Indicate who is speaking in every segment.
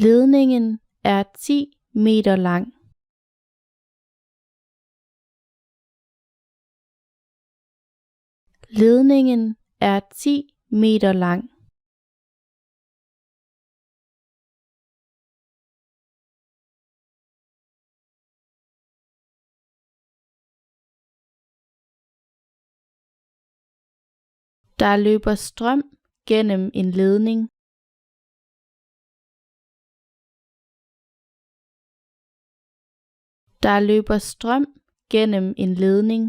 Speaker 1: Ledningen er 10 meter lang. Ledningen er 10 meter lang. Der løber strøm gennem en ledning. Der løber strøm gennem en ledning.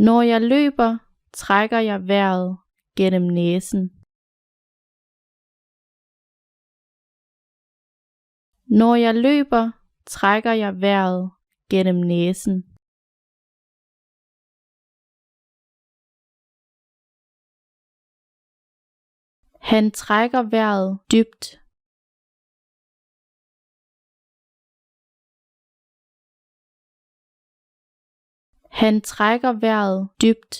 Speaker 1: Når jeg løber, trækker jeg vejret gennem næsen. Når jeg løber, trækker jeg vejret gennem næsen. Han trækker vejret dybt. Han trækker vejret dybt.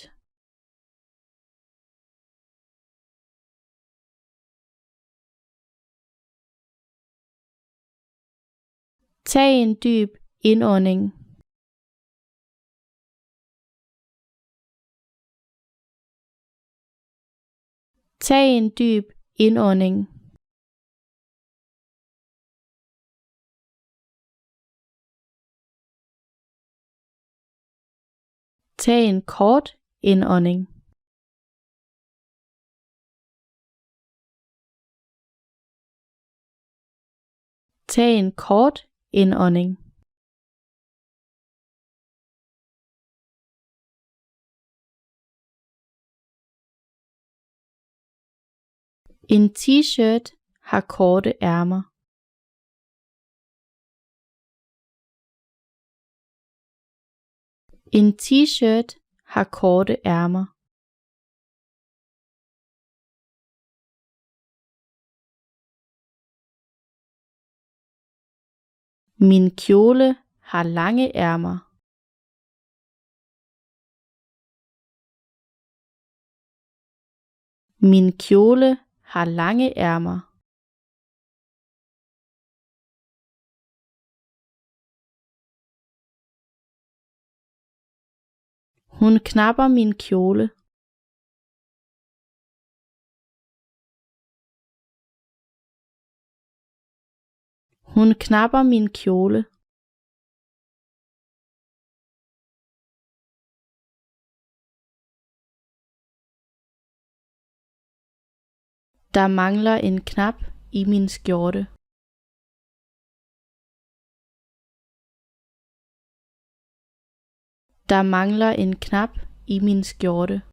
Speaker 1: Tag en dyb indånding. Tag en dyb indånding. Tag en kort indånding. Tag en kort indånding. En t-shirt har korte ærmer. En t-shirt har korte ærmer. Min kjole har lange ærmer. Min kjole har lange ærmer. Hun knapper min kjole. Hun knapper min kjole. Der mangler en knap i min skjorte. Der mangler en knap i min skjorte.